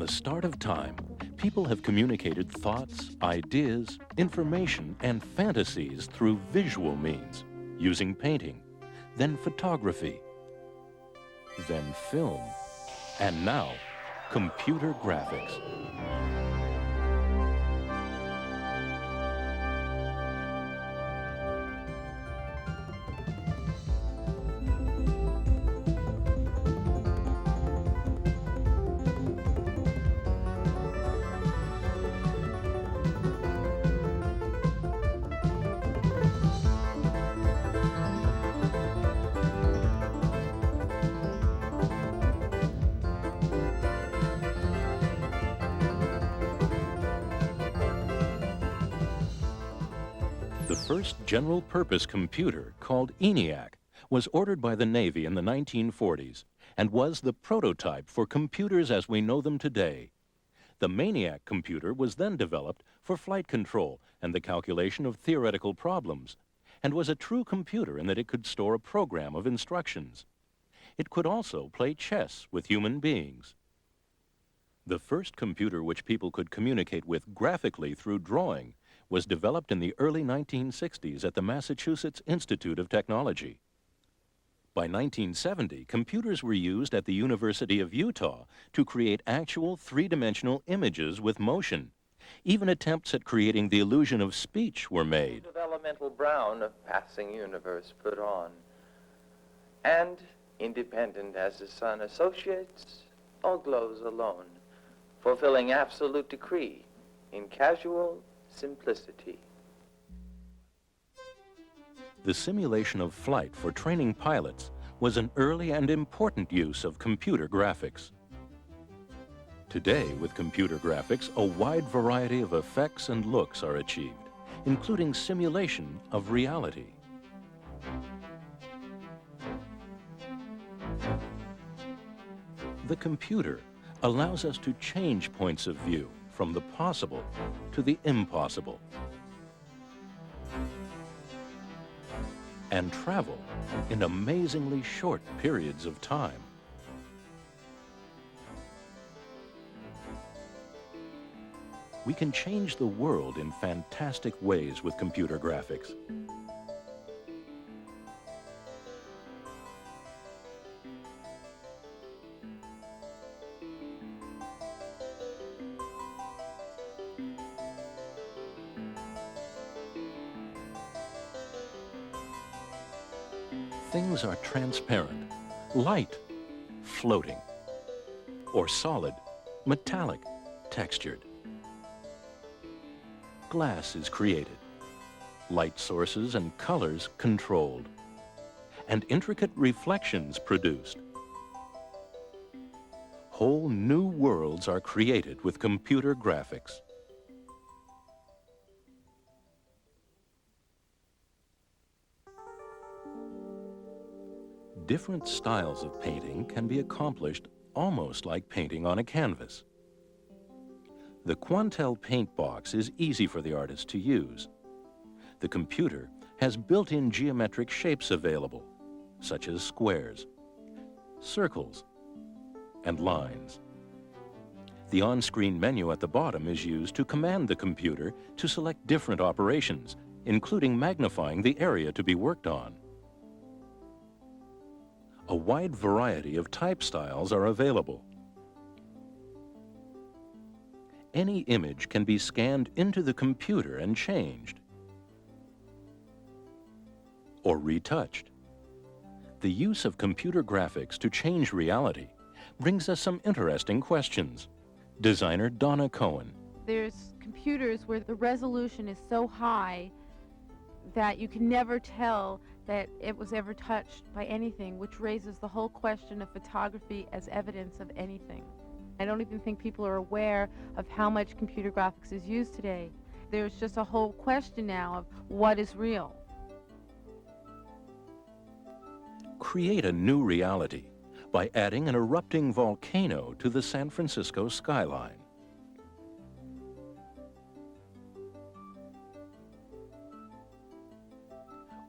the start of time, people have communicated thoughts, ideas, information, and fantasies through visual means, using painting, then photography, then film, and now, computer graphics. The first general-purpose computer, called ENIAC, was ordered by the Navy in the 1940s and was the prototype for computers as we know them today. The MANIAC computer was then developed for flight control and the calculation of theoretical problems, and was a true computer in that it could store a program of instructions. It could also play chess with human beings. The first computer which people could communicate with graphically through drawing was developed in the early 1960s at the Massachusetts Institute of Technology. By 1970, computers were used at the University of Utah to create actual three-dimensional images with motion. Even attempts at creating the illusion of speech were made. Of elemental brown of passing universe put on, and independent as the sun associates or glows alone, fulfilling absolute decree in casual simplicity. The simulation of flight for training pilots was an early and important use of computer graphics. Today, with computer graphics, a wide variety of effects and looks are achieved, including simulation of reality. The computer allows us to change points of view from the possible to the impossible, and travel in amazingly short periods of time. We can change the world in fantastic ways with computer graphics. Things are transparent, light, floating, or solid, metallic, textured. Glass is created, light sources and colors controlled, and intricate reflections produced. Whole new worlds are created with computer graphics. Different styles of painting can be accomplished almost like painting on a canvas. The Quantel paint box is easy for the artist to use. The computer has built-in geometric shapes available, such as squares, circles, and lines. The on-screen menu at the bottom is used to command the computer to select different operations, including magnifying the area to be worked on. A wide variety of type styles are available. Any image can be scanned into the computer and changed or retouched. The use of computer graphics to change reality brings us some interesting questions. Designer Donna Cohen. There's computers where the resolution is so high that you can never tell that it was ever touched by anything, which raises the whole question of photography as evidence of anything. I don't even think people are aware of how much computer graphics is used today. There's just a whole question now of what is real. Create a new reality by adding an erupting volcano to the San Francisco skyline.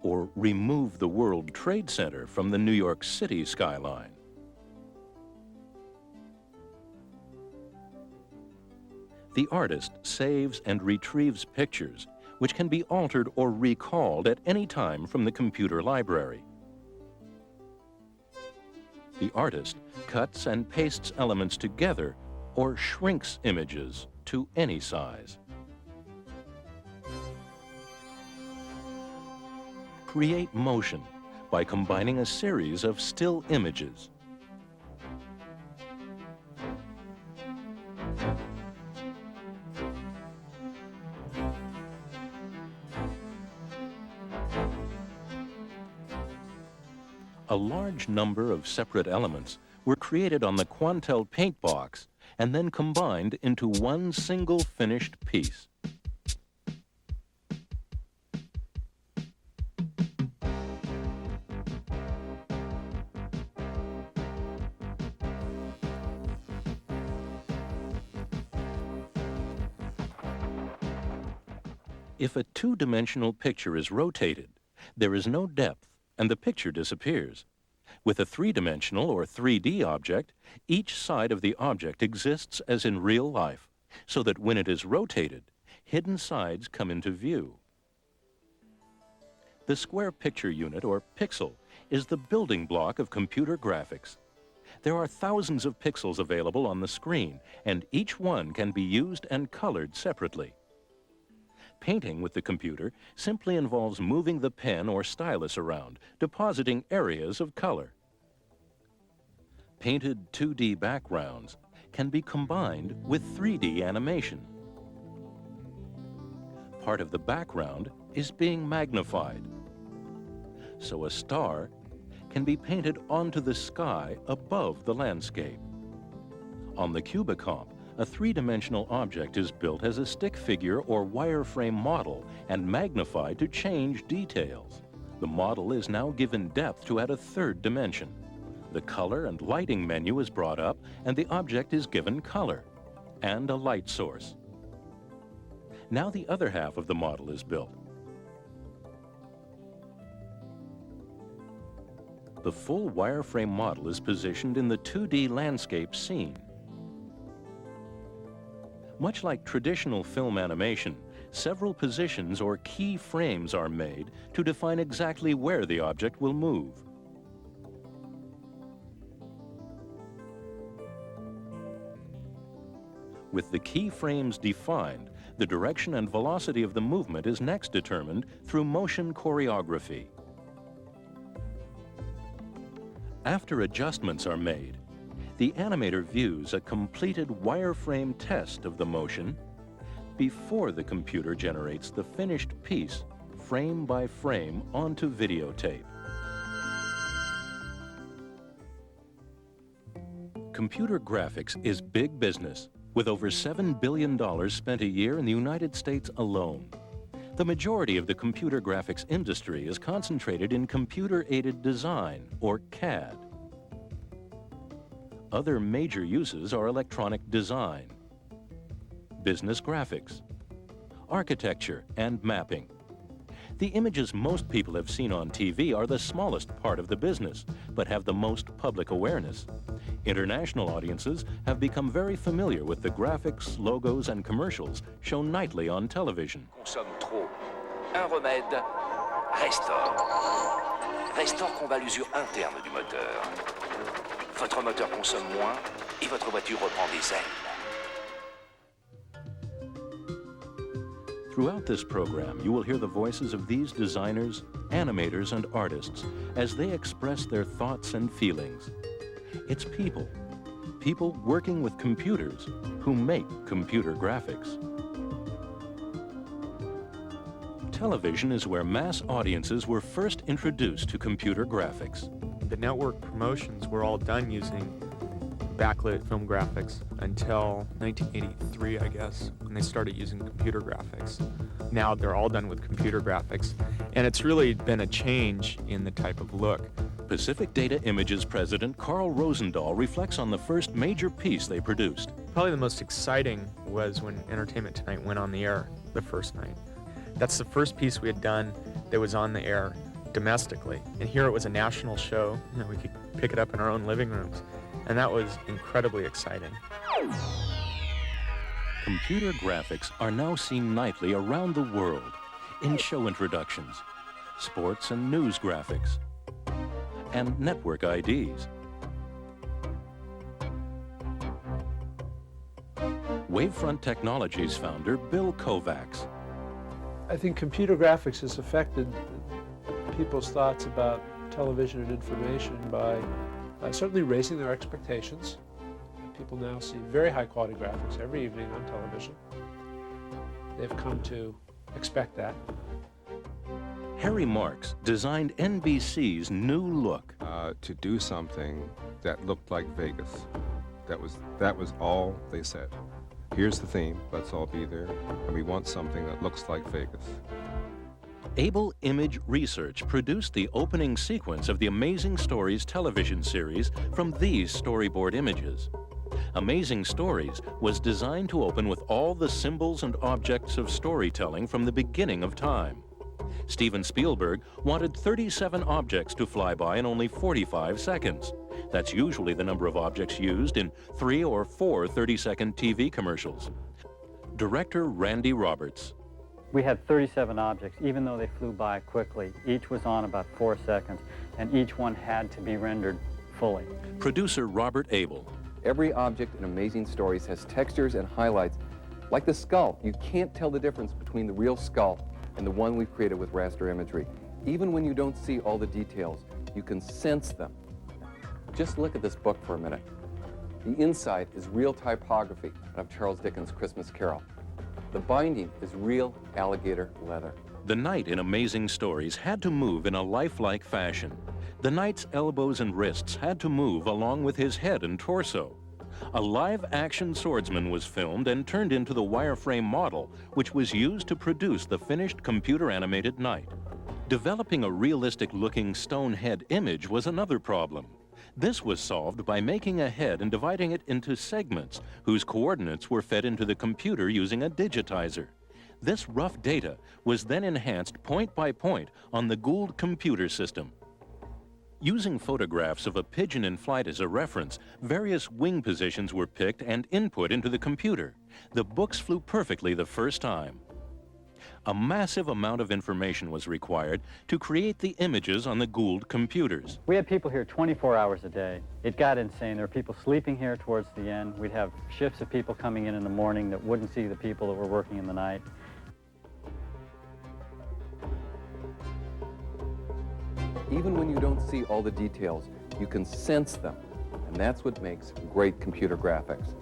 Or remove the World Trade Center from the New York City skyline. The artist saves and retrieves pictures, which can be altered or recalled at any time from the computer library. The artist cuts and pastes elements together or shrinks images to any size. Create motion by combining a series of still images. A large number of separate elements were created on the Quantel paint box and then combined into one single finished piece. If a two-dimensional picture is rotated, there is no depth and the picture disappears. With a three-dimensional or 3D object, each side of the object exists as in real life, so that when it is rotated, hidden sides come into view. The square picture unit, or pixel, is the building block of computer graphics. There are thousands of pixels available on the screen, and each one can be used and colored separately. Painting with the computer simply involves moving the pen or stylus around, depositing areas of color. Painted 2D backgrounds can be combined with 3D animation. Part of the background is being magnified, so a star can be painted onto the sky above the landscape. On the Cubicomp, a three-dimensional object is built as a stick figure or wireframe model and magnified to change details. The model is now given depth to add a third dimension. The color and lighting menu is brought up and the object is given color and a light source. Now the other half of the model is built. The full wireframe model is positioned in the 2D landscape scene. Much like traditional film animation, several positions or key frames are made to define exactly where the object will move. With the key frames defined, the direction and velocity of the movement is next determined through motion choreography. After adjustments are made, the animator views a completed wireframe test of the motion before the computer generates the finished piece, frame by frame, onto videotape. Computer graphics is big business, with over $7 billion spent a year in the United States alone. The majority of the computer graphics industry is concentrated in computer-aided design, or CAD. Other major uses are electronic design, business graphics, architecture, and mapping. The images most people have seen on TV are the smallest part of the business, but have the most public awareness. International audiences have become very familiar with the graphics, logos, and commercials shown nightly on television. Consomme trop. Un remède, restaure. Restaure combat l'usure interne du moteur. Votre moteur consomme moins et votre voiture reprend des ailes. Throughout this program, you will hear the voices of these designers, animators, and artists as they express their thoughts and feelings. It's people working with computers who make computer graphics. Television is where mass audiences were first introduced to computer graphics. The network promotions were all done using backlit film graphics until 1983, I guess, when they started using computer graphics. Now they're all done with computer graphics, and it's really been a change in the type of look. Pacific Data Images president Carl Rosendahl reflects on the first major piece they produced. Probably the most exciting was when Entertainment Tonight went on the air the first night. That's the first piece we had done that was on the air domestically. And here it was a national show. You know, we could pick it up in our own living rooms. And that was incredibly exciting. 3 Computer graphics are now seen nightly around the world in show introductions, sports and news graphics, and network IDs. Wavefront Technologies founder Bill Kovacs. I think computer graphics has affected people's thoughts about television and information by certainly raising their expectations. People now see very high quality graphics every evening on television. They've come to expect that. Harry Marks designed NBC's new look. To do something that looked like Vegas. That was all they said. Here's the theme, let's all be there, and we want something that looks like Vegas. Able Image Research produced the opening sequence of the Amazing Stories television series from these storyboard images. Amazing Stories was designed to open with all the symbols and objects of storytelling from the beginning of time. Steven Spielberg wanted 37 objects to fly by in only 45 seconds. That's usually the number of objects used in 3 or 4 30-second TV commercials. Director Randy Roberts. We had 37 objects, even though they flew by quickly. Each was on about 4 seconds, and each one had to be rendered fully. Producer Robert Abel. Every object in Amazing Stories has textures and highlights. Like the skull, you can't tell the difference between the real skull and the one we've created with raster imagery. Even when you don't see all the details, you can sense them. Just look at this book for a minute. The inside is real typography out of Charles Dickens' Christmas Carol. The binding is real alligator leather. The knight in Amazing Stories had to move in a lifelike fashion. The knight's elbows and wrists had to move along with his head and torso. A live-action swordsman was filmed and turned into the wireframe model, which was used to produce the finished computer-animated knight. Developing a realistic-looking stone head image was another problem. This was solved by making a head and dividing it into segments whose coordinates were fed into the computer using a digitizer. This rough data was then enhanced point by point on the Gould computer system. Using photographs of a pigeon in flight as a reference, various wing positions were picked and input into the computer. The books flew perfectly the first time. A massive amount of information was required to create the images on the Gould computers. We had people here 24 hours a day. It got insane. There were people sleeping here towards the end. We'd have shifts of people coming in the morning that wouldn't see the people that were working in the night. Even when you don't see all the details, you can sense them. And that's what makes great computer graphics.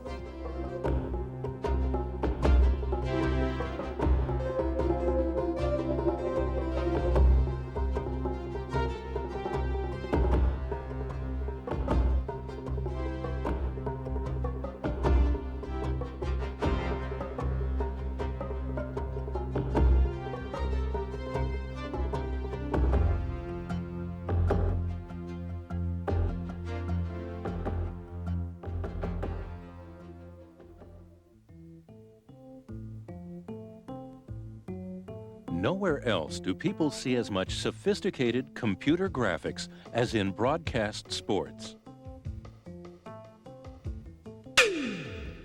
Nowhere else do people see as much sophisticated computer graphics as in broadcast sports.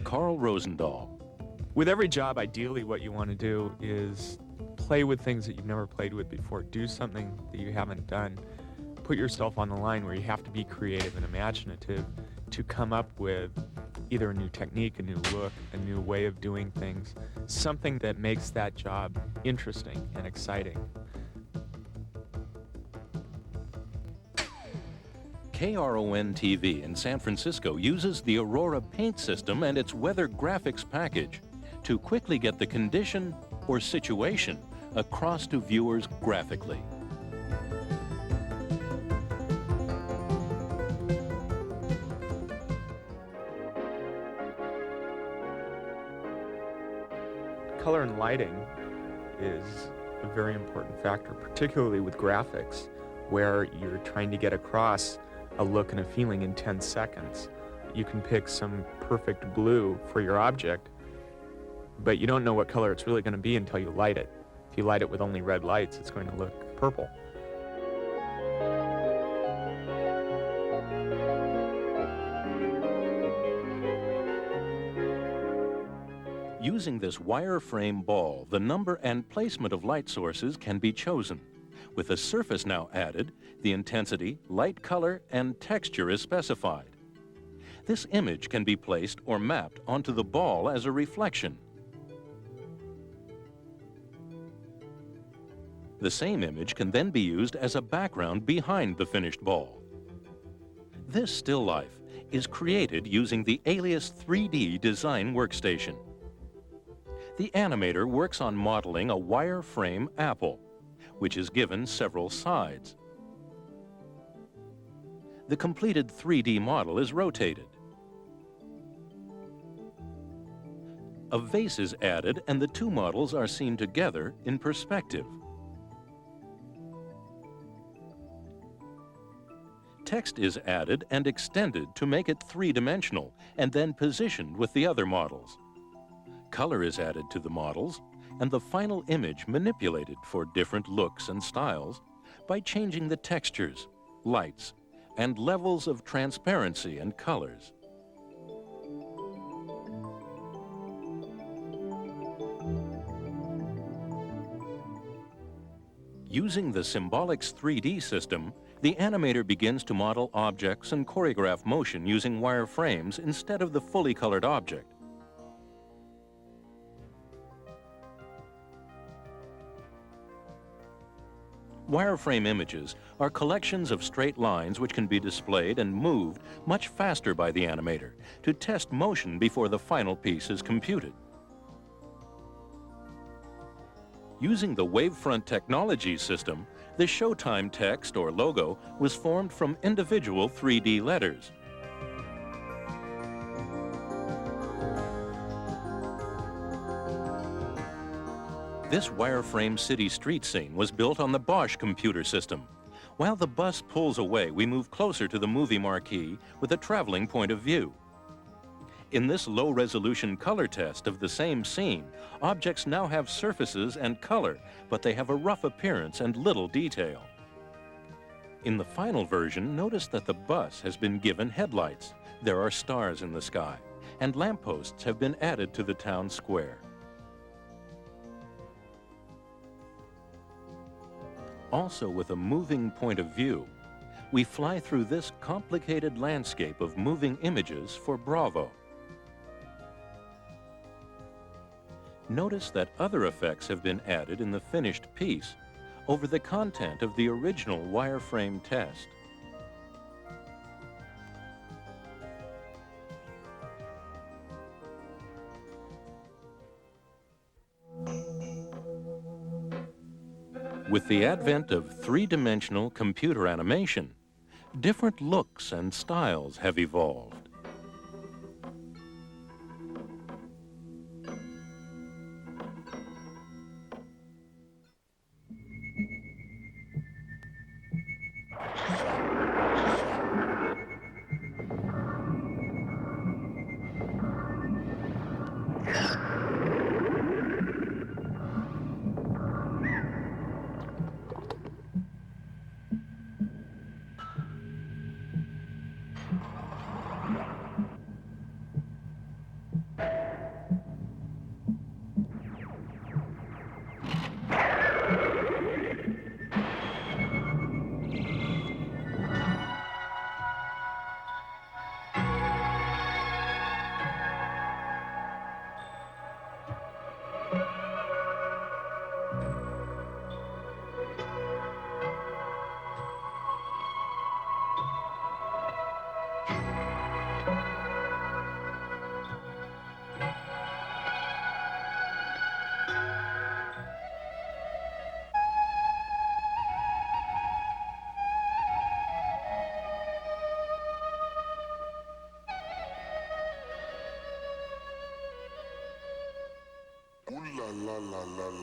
Carl Rosendahl. With every job, ideally what you want to do is play with things that you've never played with before. Do something that you haven't done. Put yourself on the line where you have to be creative and imaginative to come up with either a new technique, a new look, a new way of doing things, something that makes that job interesting and exciting. KRON-TV in San Francisco uses the Aurora paint system and its weather graphics package to quickly get the condition or situation across to viewers graphically. Color and lighting is a very important factor, particularly with graphics, where you're trying to get across a look and a feeling in 10 seconds. You can pick some perfect blue for your object, but you don't know what color it's really going to be until you light it. If you light it with only red lights, it's going to look purple. Using this wireframe ball, the number and placement of light sources can be chosen. With a surface now added, the intensity, light color, and texture is specified. This image can be placed or mapped onto the ball as a reflection. The same image can then be used as a background behind the finished ball. This still life is created using the Alias 3D design workstation. The animator works on modeling a wireframe apple, which is given several sides. The completed 3D model is rotated. A vase is added and the two models are seen together in perspective. Text is added and extended to make it three-dimensional and then positioned with the other models. Color is added to the models and the final image manipulated for different looks and styles by changing the textures, lights, and levels of transparency and colors. Using the Symbolics 3D system, the animator begins to model objects and choreograph motion using wireframes instead of the fully colored object. Wireframe images are collections of straight lines which can be displayed and moved much faster by the animator to test motion before the final piece is computed. Using the Wavefront technology system, the Showtime text or logo was formed from individual 3D letters. This wireframe city street scene was built on the Bosch computer system. While the bus pulls away, we move closer to the movie marquee with a traveling point of view. In this low-resolution color test of the same scene, objects now have surfaces and color, but they have a rough appearance and little detail. In the final version, notice that the bus has been given headlights. There are stars in the sky, and lampposts have been added to the town square. Also, with a moving point of view, we fly through this complicated landscape of moving images for Bravo. Notice that other effects have been added in the finished piece over the content of the original wireframe test. With the advent of three-dimensional computer animation, different looks and styles have evolved.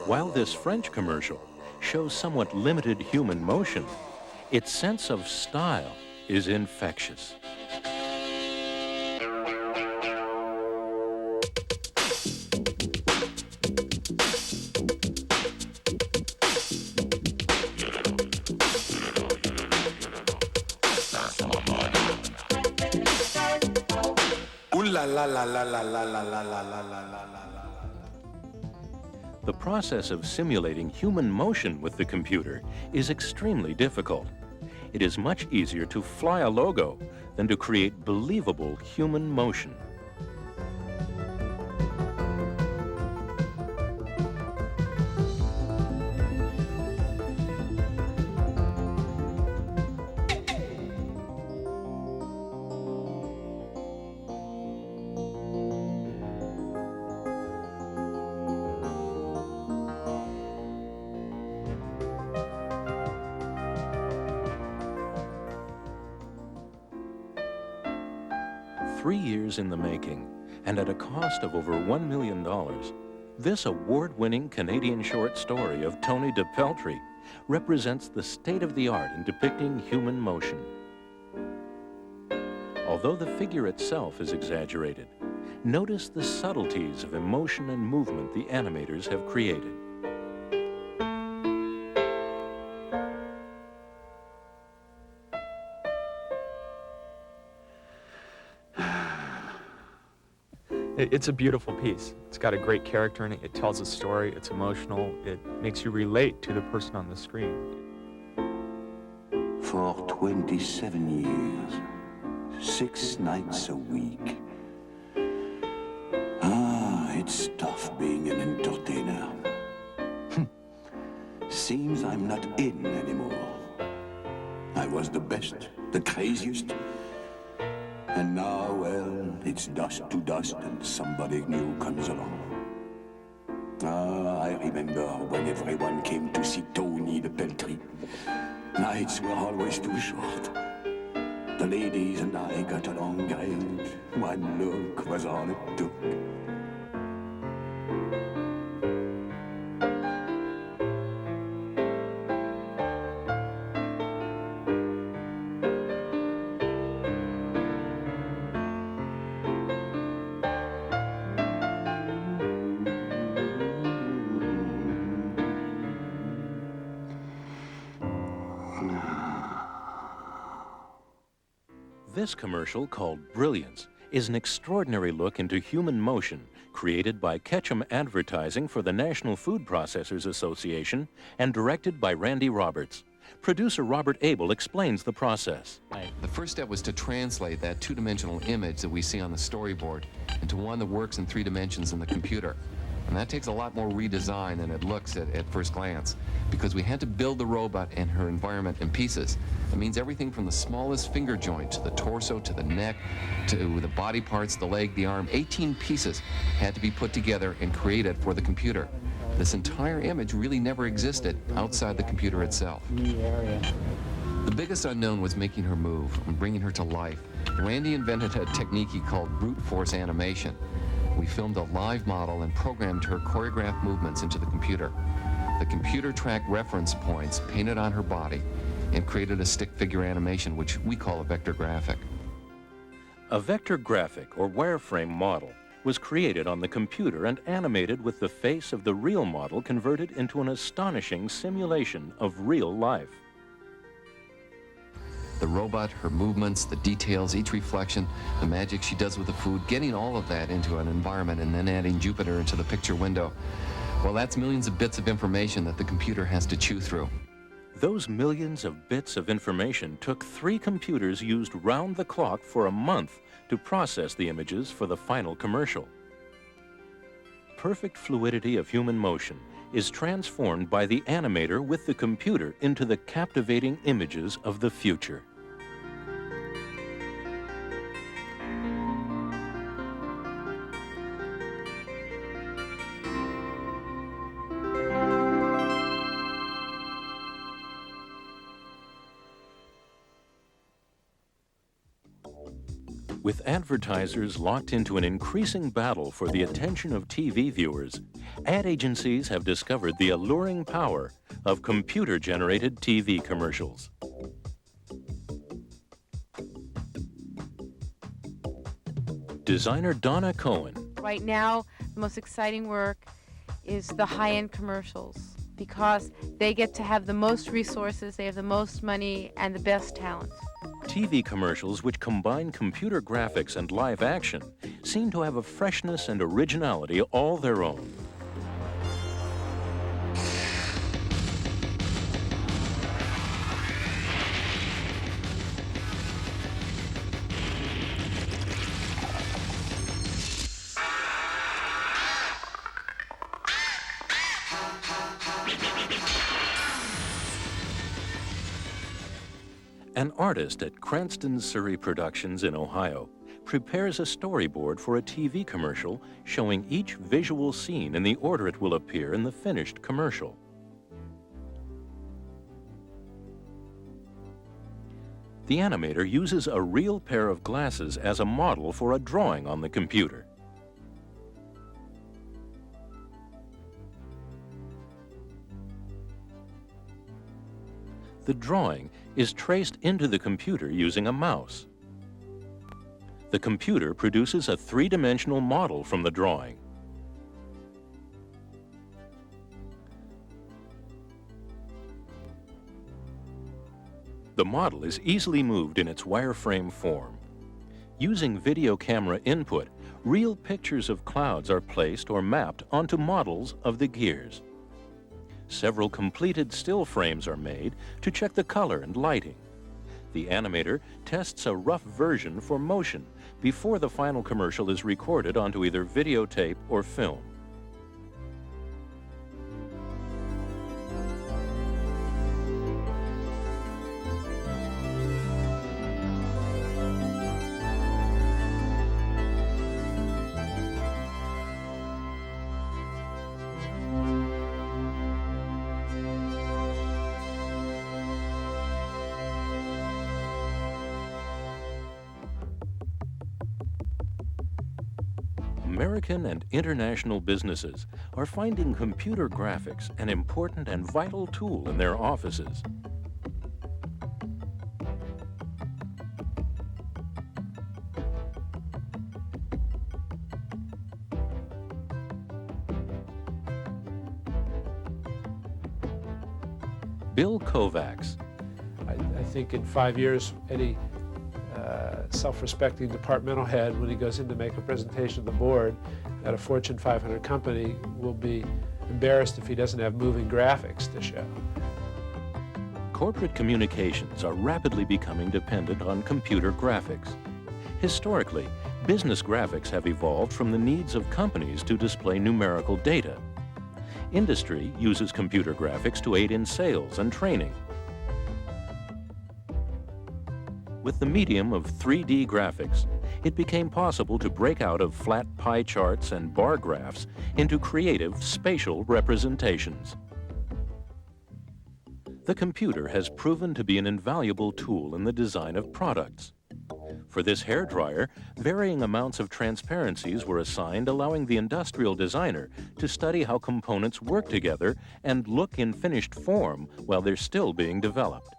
While this French commercial shows somewhat limited human motion, its sense of style is infectious. Ooh la la la la la la la la la la la la la. The process of simulating human motion with the computer is extremely difficult. It is much easier to fly a logo than to create believable human motion. "3 years in the making, and at a cost of over $1 million, this award-winning Canadian short story of Tony DePeltry represents the state-of-the-art in depicting human motion. Although the figure itself is exaggerated, notice the subtleties of emotion and movement the animators have created. It's a beautiful piece. It's got a great character in it. It tells a story. It's emotional. It makes you relate to the person on the screen. For 27 years, 6 nights a week. It's tough being an entertainer. Seems I'm not in anymore. I was the best, the craziest. And now, well, it's dust to dust and somebody new comes along. I remember when everyone came to see Tony DePeltry. Nights were always too short. The ladies and I got along great. One look was all it took. This commercial, called Brilliance, is an extraordinary look into human motion created by Ketchum Advertising for the National Food Processors Association and directed by Randy Roberts. Producer Robert Abel explains the process. The first step was to translate that two-dimensional image that we see on the storyboard into one that works in 3 dimensions in the computer. And that takes a lot more redesign than it looks at first glance, because we had to build the robot and her environment in pieces. That means everything from the smallest finger joint to the torso, to the neck, to the body parts, the leg, the arm. 18 pieces had to be put together and created for the computer. This entire image really never existed outside the computer itself. The biggest unknown was making her move and bringing her to life. Randy invented a technique he called brute force animation. We filmed a live model and programmed her choreographed movements into the computer. The computer tracked reference points painted on her body and created a stick figure animation, which we call a vector graphic. A vector graphic, or wireframe model, was created on the computer and animated with the face of the real model converted into an astonishing simulation of real life. The robot, her movements, the details, each reflection, the magic she does with the food, getting all of that into an environment and then adding Jupiter into the picture window. Well, that's millions of bits of information that the computer has to chew through. Those millions of bits of information took 3 computers used round the clock for a month to process the images for the final commercial. Perfect fluidity of human motion is transformed by the animator with the computer into the captivating images of the future. With advertisers locked into an increasing battle for the attention of TV viewers, ad agencies have discovered the alluring power of computer-generated TV commercials. Designer Donna Cohen. Right now, the most exciting work is the high-end commercials, because they get to have the most resources, they have the most money, and the best talent. TV commercials which combine computer graphics and live action seem to have a freshness and originality all their own. An artist at Cranston Surrey Productions in Ohio prepares a storyboard for a TV commercial showing each visual scene in the order it will appear in the finished commercial. The animator uses a real pair of glasses as a model for a drawing on the computer. The drawing is traced into the computer using a mouse. The computer produces a three-dimensional model from the drawing. The model is easily moved in its wireframe form. Using video camera input, real pictures of clouds are placed or mapped onto models of the gears. Several completed still frames are made to check the color and lighting. The animator tests a rough version for motion before the final commercial is recorded onto either videotape or film. American and international businesses are finding computer graphics an important and vital tool in their offices. Bill Kovacs. I think in 5 years, any self-respecting departmental head, when he goes in to make a presentation to the board at a Fortune 500 company, will be embarrassed if he doesn't have moving graphics to show. Corporate communications are rapidly becoming dependent on computer graphics. Historically, business graphics have evolved from the needs of companies to display numerical data. Industry uses computer graphics to aid in sales and training. With the medium of 3D graphics, it became possible to break out of flat pie charts and bar graphs into creative spatial representations. The computer has proven to be an invaluable tool in the design of products. For this hairdryer, varying amounts of transparencies were assigned, allowing the industrial designer to study how components work together and look in finished form while they're still being developed.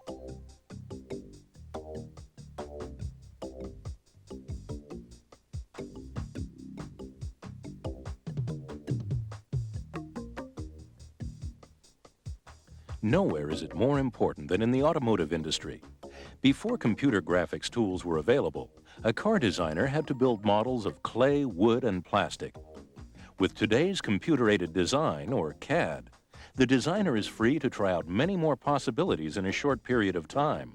Nowhere is it more important than in the automotive industry. Before computer graphics tools were available, a car designer had to build models of clay, wood, and plastic. With today's computer-aided design, or CAD, the designer is free to try out many more possibilities in a short period of time.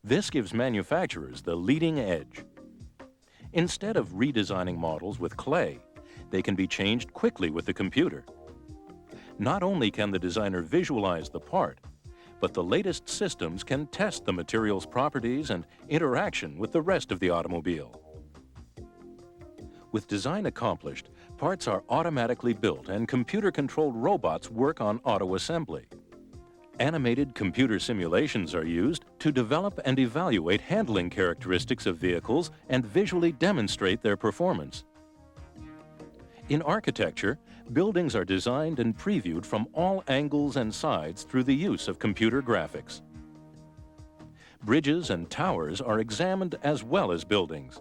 This gives manufacturers the leading edge. Instead of redesigning models with clay, they can be changed quickly with the computer. Not only can the designer visualize the part, but the latest systems can test the material's properties and interaction with the rest of the automobile. With design accomplished, parts are automatically built and computer-controlled robots work on auto-assembly. Animated computer simulations are used to develop and evaluate handling characteristics of vehicles and visually demonstrate their performance. In architecture, buildings are designed and previewed from all angles and sides through the use of computer graphics. Bridges and towers are examined as well as buildings.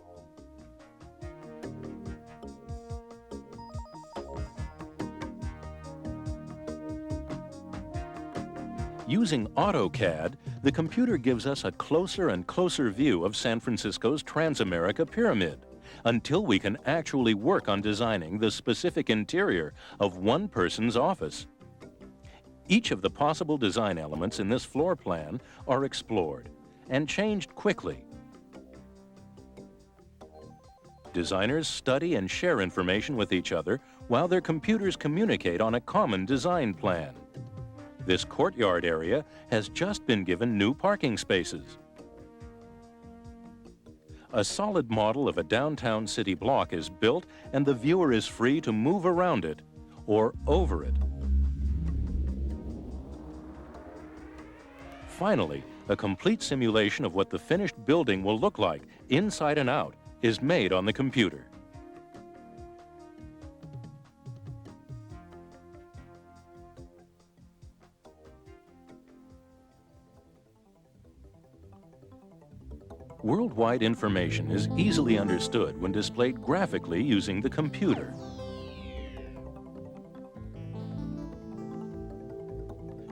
Using AutoCAD, the computer gives us a closer and closer view of San Francisco's Transamerica Pyramid, until we can actually work on designing the specific interior of one person's office. Each of the possible design elements in this floor plan are explored and changed quickly. Designers study and share information with each other while their computers communicate on a common design plan. This courtyard area has just been given new parking spaces. A solid model of a downtown city block is built, and the viewer is free to move around it or over it. Finally, a complete simulation of what the finished building will look like, inside and out, is made on the computer. Worldwide information is easily understood when displayed graphically using the computer.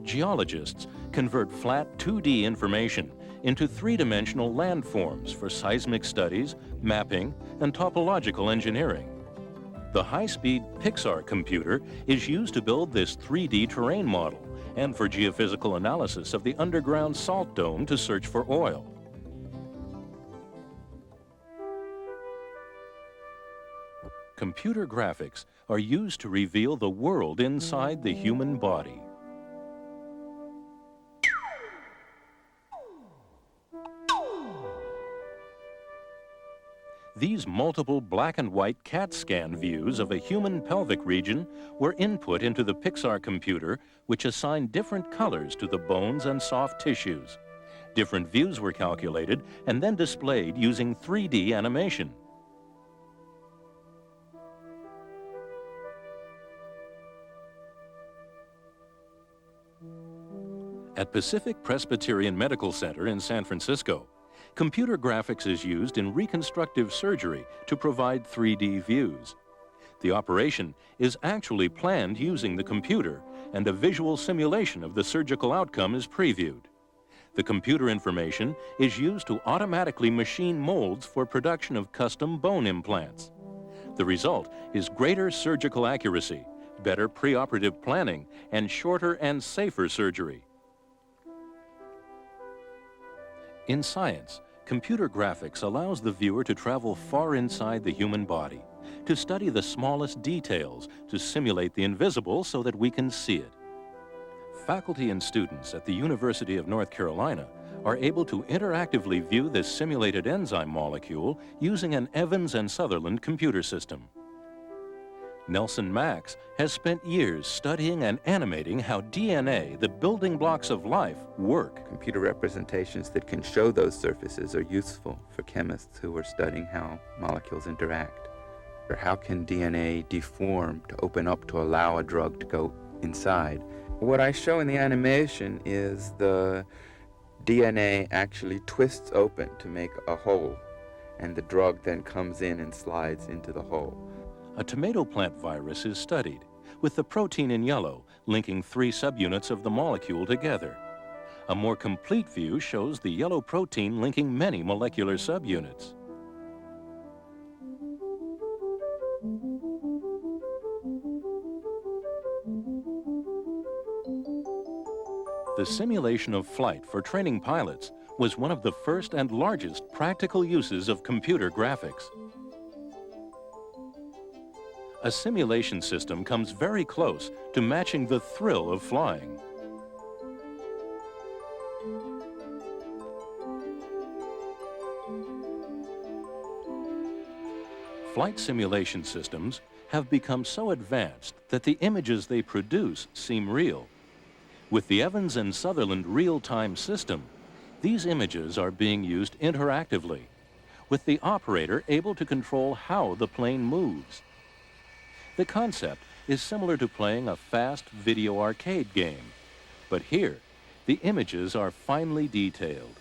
Geologists convert flat 2D information into three-dimensional landforms for seismic studies, mapping, and topological engineering. The high-speed Pixar computer is used to build this 3D terrain model and for geophysical analysis of the underground salt dome to search for oil. Computer graphics are used to reveal the world inside the human body. These multiple black and white CAT scan views of a human pelvic region were input into the Pixar computer, which assigned different colors to the bones and soft tissues. Different views were calculated and then displayed using 3D animation. At Pacific Presbyterian Medical Center in San Francisco, computer graphics is used in reconstructive surgery to provide 3D views. The operation is actually planned using the computer, and a visual simulation of the surgical outcome is previewed. The computer information is used to automatically machine molds for production of custom bone implants. The result is greater surgical accuracy, better preoperative planning, and shorter and safer surgery. In science, computer graphics allows the viewer to travel far inside the human body, to study the smallest details, to simulate the invisible so that we can see it. Faculty and students at the University of North Carolina are able to interactively view this simulated enzyme molecule using an Evans and Sutherland computer system. Nelson Max has spent years studying and animating how DNA, the building blocks of life, work. Computer representations that can show those surfaces are useful for chemists who are studying how molecules interact. Or how can DNA deform to open up to allow a drug to go inside? What I show in the animation is the DNA actually twists open to make a hole, and the drug then comes in and slides into the hole. A tomato plant virus is studied, with the protein in yellow linking 3 subunits of the molecule together. A more complete view shows the yellow protein linking many molecular subunits. The simulation of flight for training pilots was one of the first and largest practical uses of computer graphics. A simulation system comes very close to matching the thrill of flying. Flight simulation systems have become so advanced that the images they produce seem real. With the Evans and Sutherland real-time system, these images are being used interactively, with the operator able to control how the plane moves. The concept is similar to playing a fast video arcade game, but here, the images are finely detailed.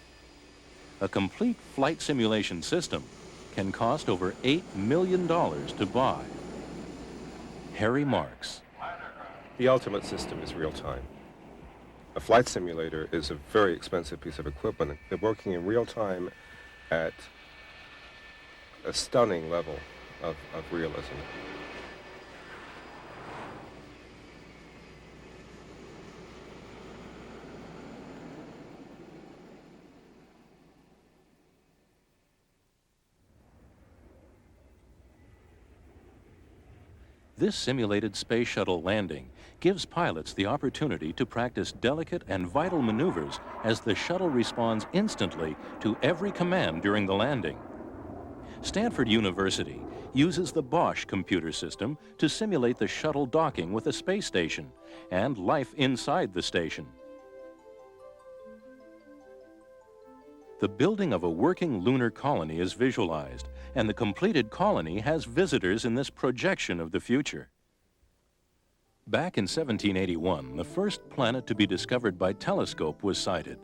A complete flight simulation system can cost over $8 million to buy. Harry Marks. The ultimate system is real-time. A flight simulator is a very expensive piece of equipment. They're working in real time at a stunning level of realism. This simulated space shuttle landing gives pilots the opportunity to practice delicate and vital maneuvers as the shuttle responds instantly to every command during the landing. Stanford University uses the Bosch computer system to simulate the shuttle docking with a space station and life inside the station. The building of a working lunar colony is visualized, and the completed colony has visitors in this projection of the future. Back in 1781, the first planet to be discovered by telescope was sighted.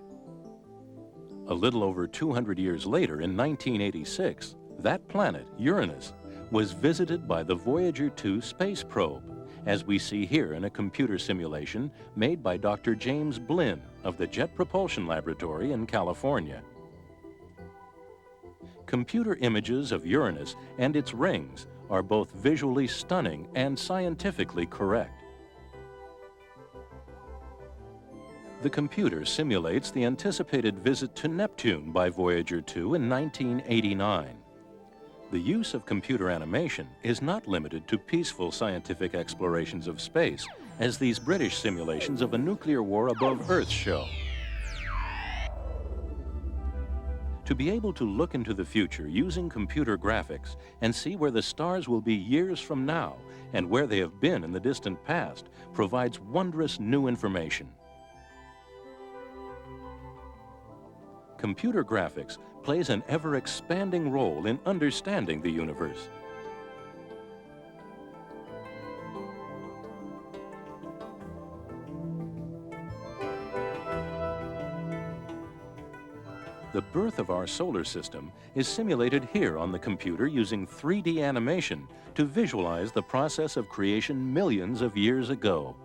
A little over 200 years later, in 1986, that planet, Uranus, was visited by the Voyager 2 space probe, as we see here in a computer simulation made by Dr. James Blinn of the Jet Propulsion Laboratory in California. Computer images of Uranus and its rings are both visually stunning and scientifically correct. The computer simulates the anticipated visit to Neptune by Voyager 2 in 1989. The use of computer animation is not limited to peaceful scientific explorations of space, as these British simulations of a nuclear war above Earth show. To be able to look into the future using computer graphics and see where the stars will be years from now and where they have been in the distant past provides wondrous new information. Computer graphics plays an ever-expanding role in understanding the universe. The birth of our solar system is simulated here on the computer using 3D animation to visualize the process of creation millions of years ago.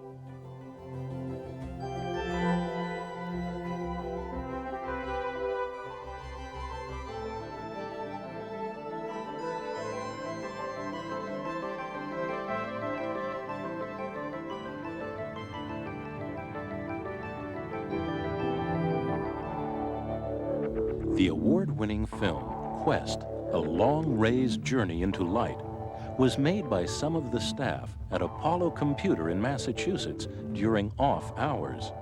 The award-winning film, Quest, A Long-Ray's Journey into Light, was made by some of the staff at Apollo Computer in Massachusetts during off hours.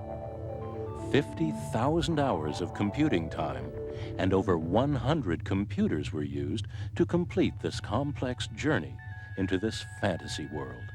50,000 hours of computing time and over 100 computers were used to complete this complex journey into this fantasy world.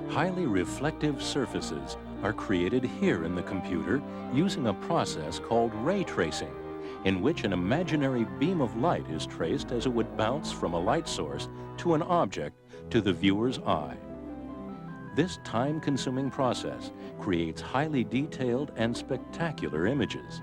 Highly reflective surfaces are created here in the computer using a process called ray tracing, in which an imaginary beam of light is traced as it would bounce from a light source to an object to the viewer's eye. This time-consuming process creates highly detailed and spectacular images.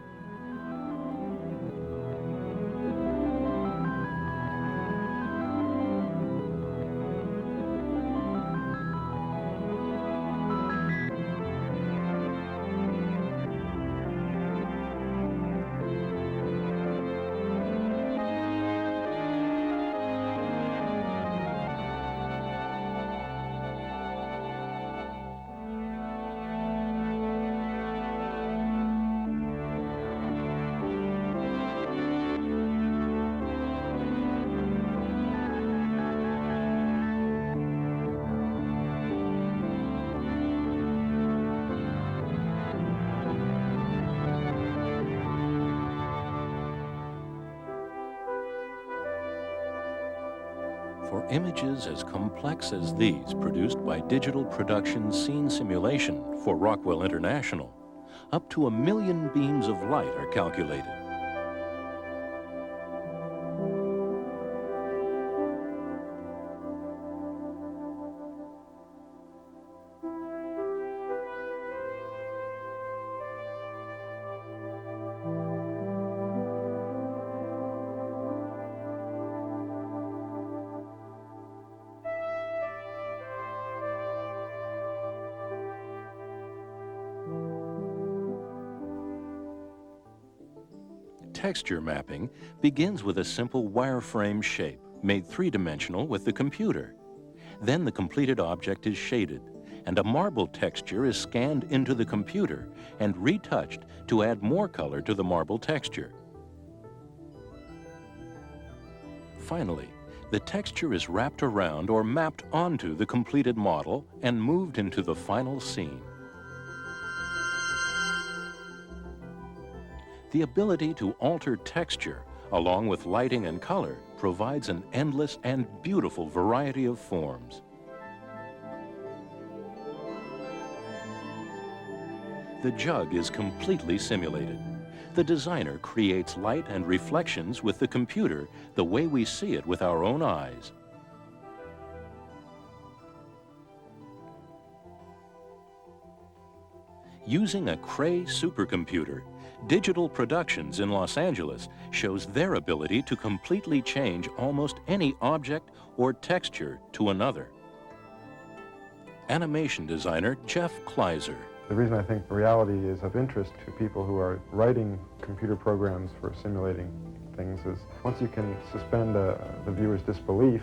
For images as complex as these produced by Digital Production Scene Simulation for Rockwell International, up to 1 million beams of light are calculated. Texture mapping begins with a simple wireframe shape made three-dimensional with the computer. Then the completed object is shaded, and a marble texture is scanned into the computer and retouched to add more color to the marble texture. Finally, the texture is wrapped around or mapped onto the completed model and moved into the final scene. The ability to alter texture, along with lighting and color, provides an endless and beautiful variety of forms. The jug is completely simulated. The designer creates light and reflections with the computer the way we see it with our own eyes. Using a Cray supercomputer, Digital Productions in Los Angeles shows their ability to completely change almost any object or texture to another. Animation designer Jeff Kleiser. The reason I think reality is of interest to people who are writing computer programs for simulating things is once you can suspend the viewer's disbelief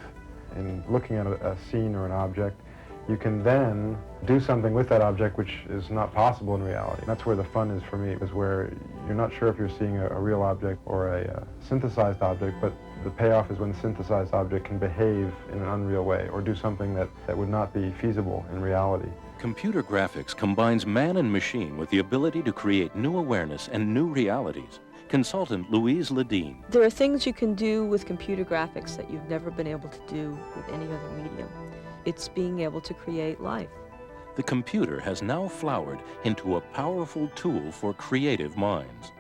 in looking at a scene or an object, you can then do something with that object which is not possible in reality. That's where the fun is for me, is where you're not sure if you're seeing a real object or a synthesized object, but the payoff is when the synthesized object can behave in an unreal way or do something that would not be feasible in reality. Computer graphics combines man and machine with the ability to create new awareness and new realities. Consultant Louise Ledeen. There are things you can do with computer graphics that you've never been able to do with any other medium. It's being able to create life. The computer has now flowered into a powerful tool for creative minds.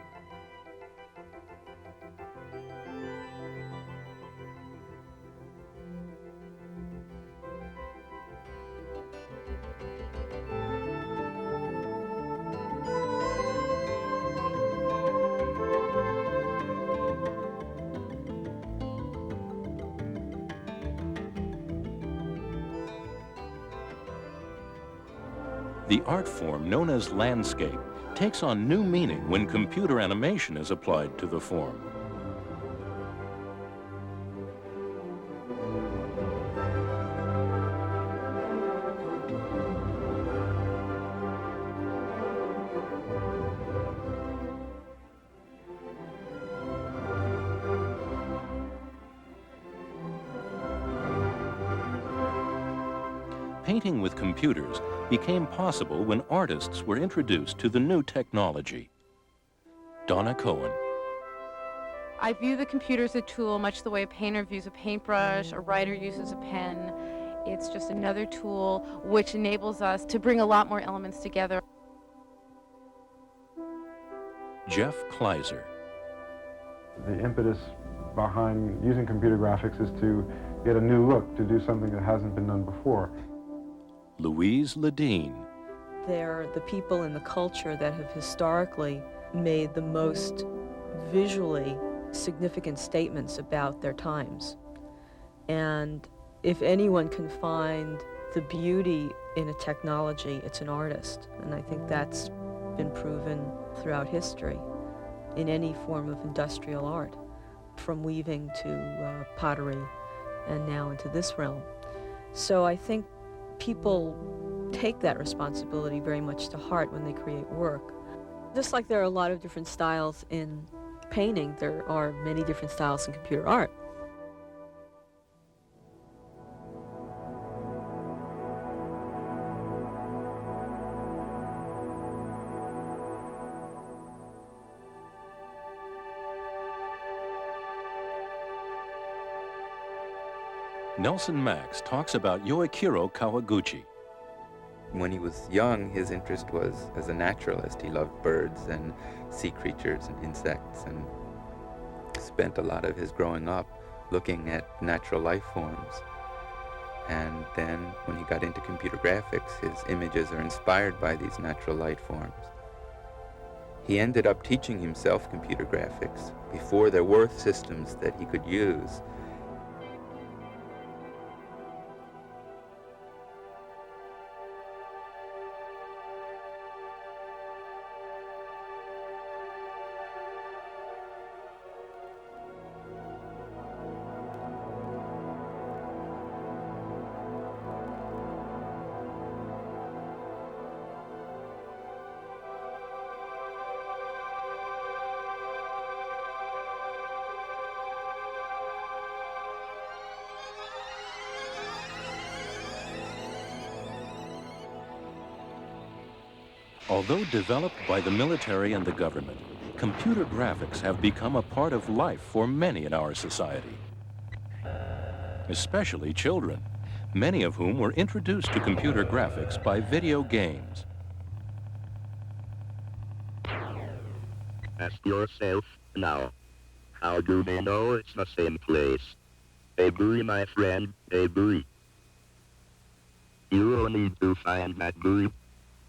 The art form known as landscape takes on new meaning when computer animation is applied to the form. Painting with computers became possible when artists were introduced to the new technology. Donna Cohen. I view the computer as a tool much the way a painter views a paintbrush, a writer uses a pen. It's just another tool which enables us to bring a lot more elements together. Jeff Kleiser. The impetus behind using computer graphics is to get a new look, to do something that hasn't been done before. Louise Ledeen. They're the people in the culture that have historically made the most visually significant statements about their times. And if anyone can find the beauty in a technology, it's an artist. And I think that's been proven throughout history in any form of industrial art, from weaving to pottery and now into this realm. So I think people take that responsibility very much to heart when they create work. Just like there are a lot of different styles in painting, there are many different styles in computer art. Nelson Max talks about Yoichiro Kawaguchi. When he was young, his interest was as a naturalist. He loved birds and sea creatures and insects, and spent a lot of his growing up looking at natural life forms. And then when he got into computer graphics, his images are inspired by these natural light forms. He ended up teaching himself computer graphics before there were systems that he could use. Although developed by the military and the government, computer graphics have become a part of life for many in our society, especially children, many of whom were introduced to computer graphics by video games. Ask yourself now, how do they know it's the same place? Agree, my friend, agree. You will need to find that buoy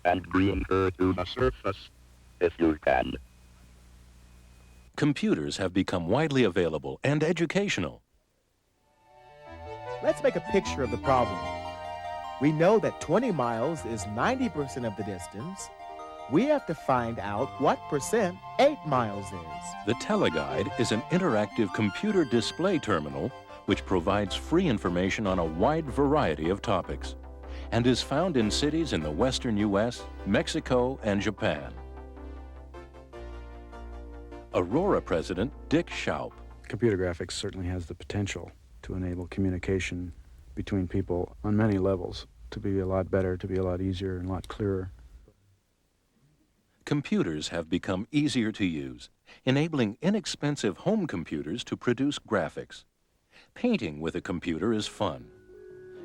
and bring her to the surface, if you can. Computers have become widely available and educational. Let's make a picture of the problem. We know that 20 miles is 90% of the distance. We have to find out what percent 8 miles is. The Teleguide is an interactive computer display terminal which provides free information on a wide variety of topics and is found in cities in the western U.S., Mexico, and Japan. Aurora President Dick Schaup. Computer graphics certainly has the potential to enable communication between people on many levels, to be a lot better, to be a lot easier, and a lot clearer. Computers have become easier to use, enabling inexpensive home computers to produce graphics. Painting with a computer is fun.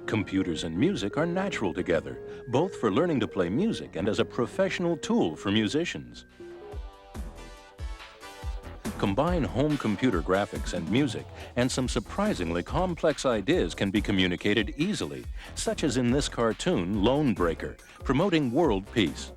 Computers and music are natural together, both for learning to play music and as a professional tool for musicians. Combine home computer graphics and music, and some surprisingly complex ideas can be communicated easily, such as in this cartoon, Lone Breaker, promoting world peace.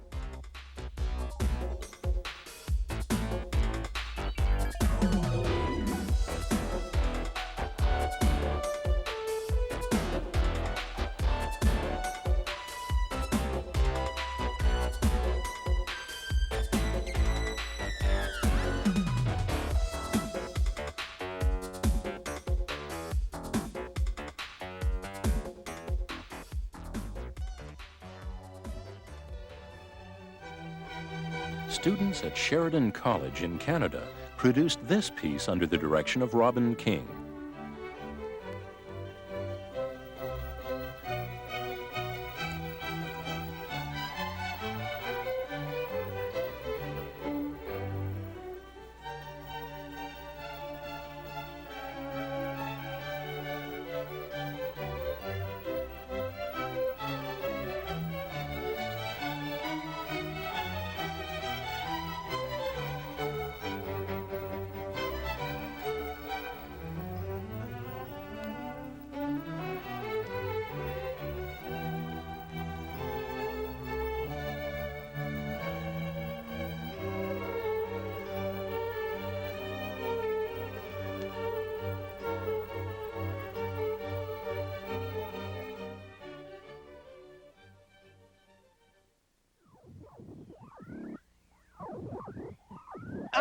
Students at Sheridan College in Canada produced this piece under the direction of Robin King.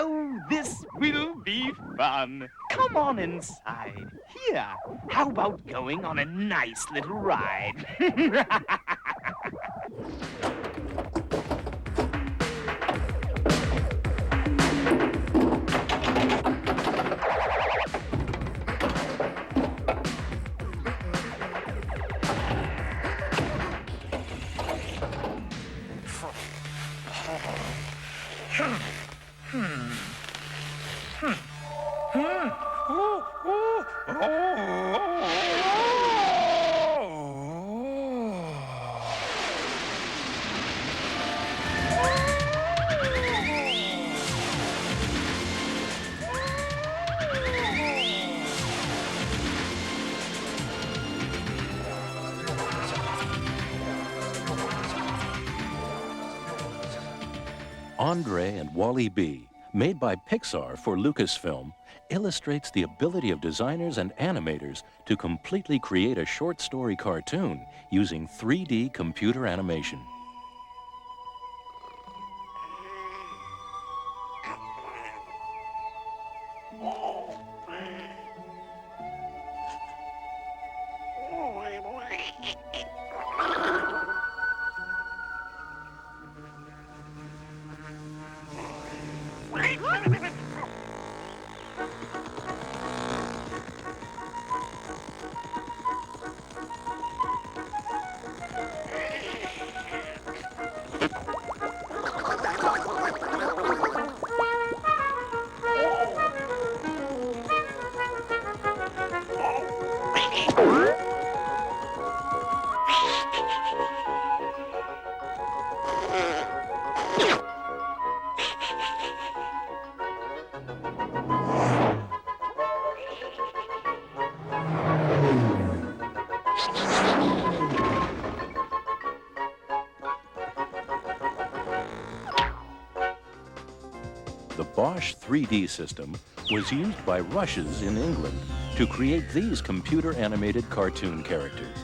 Oh, this will be fun. Come on inside. Here, how about going on a nice little ride? Andre and Wall-E B, made by Pixar for Lucasfilm, illustrates the ability of designers and animators to completely create a short story cartoon using 3D computer animation. The Bosch 3D system was used by Rushes in England to create these computer-animated cartoon characters.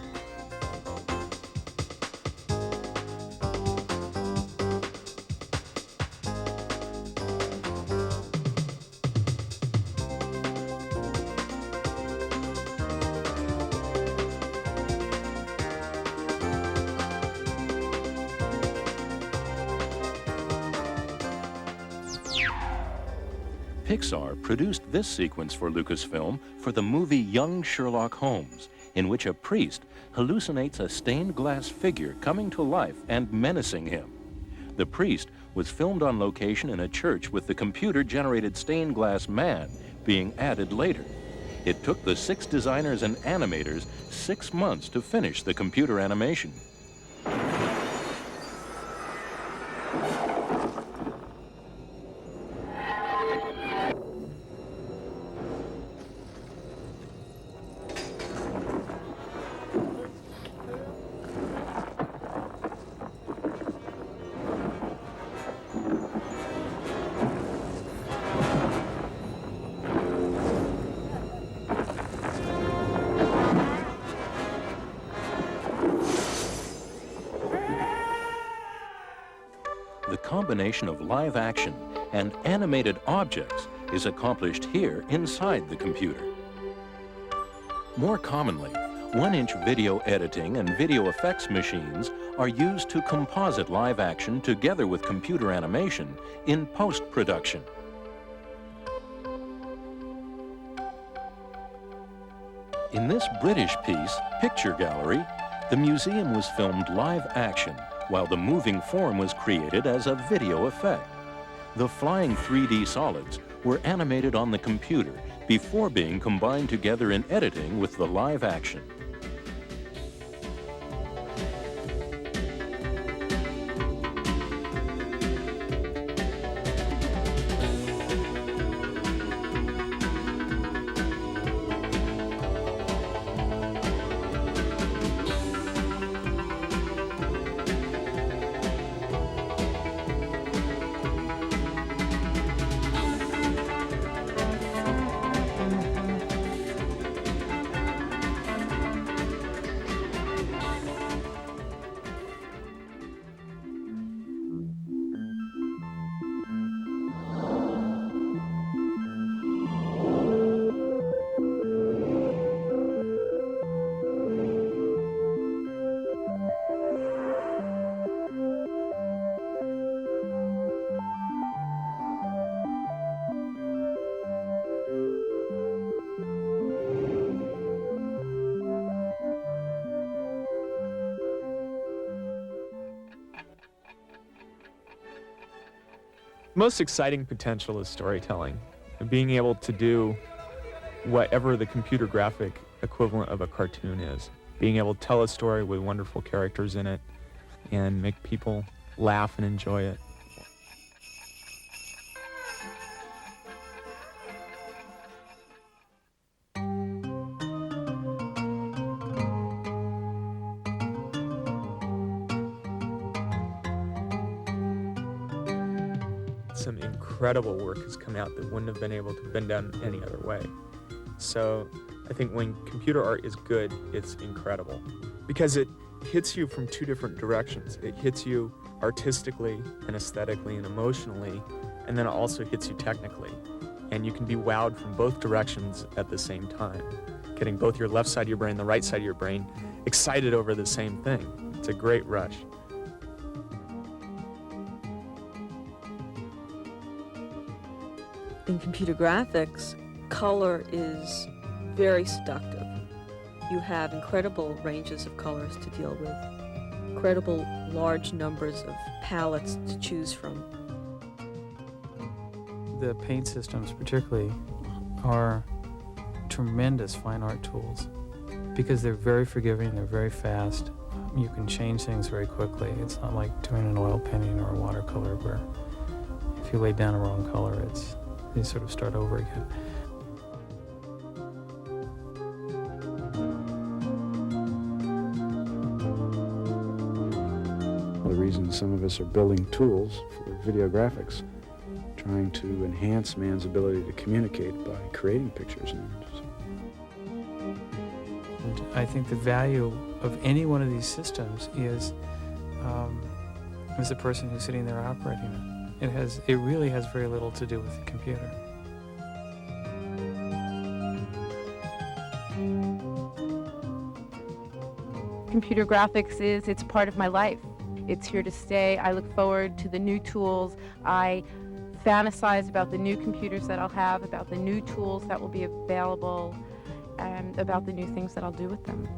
Pixar produced this sequence for Lucasfilm for the movie Young Sherlock Holmes, in which a priest hallucinates a stained glass figure coming to life and menacing him. The priest was filmed on location in a church with the computer-generated stained glass man being added later. It took the 6 designers and animators 6 months to finish the computer animation. The combination of live action and animated objects is accomplished here inside the computer. More commonly, 1-inch video editing and video effects machines are used to composite live action together with computer animation in post-production. In this British piece, Picture Gallery, the museum was filmed live action, while the moving form was created as a video effect. The flying 3D solids were animated on the computer before being combined together in editing with the live action. Most exciting potential is storytelling, and being able to do whatever the computer graphic equivalent of a cartoon is. Being able to tell a story with wonderful characters in it and make people laugh and enjoy it. Some incredible work has come out that wouldn't have been able to have been done any other way. So I think when computer art is good, it's incredible because it hits you from 2 different directions. It hits you artistically and aesthetically and emotionally, and then it also hits you technically. And you can be wowed from both directions at the same time, getting both your left side of your brain, the right side of your brain, excited over the same thing. It's a great rush. In computer graphics, color is very seductive. You have incredible ranges of colors to deal with, incredible large numbers of palettes to choose from. The paint systems particularly are tremendous fine art tools because they're very forgiving, they're very fast. You can change things very quickly. It's not like doing an oil painting or a watercolor where If you lay down a wrong color, you sort of start over again. The reason some of us are building tools for video graphics, trying to enhance man's ability to communicate by creating pictures and images. And I think the value of any one of these systems is the person who's sitting there operating it. It really has very little to do with the computer. Computer graphics it's part of my life. It's here to stay. I look forward to the new tools. I fantasize about the new computers that I'll have, about the new tools that will be available, and about the new things that I'll do with them.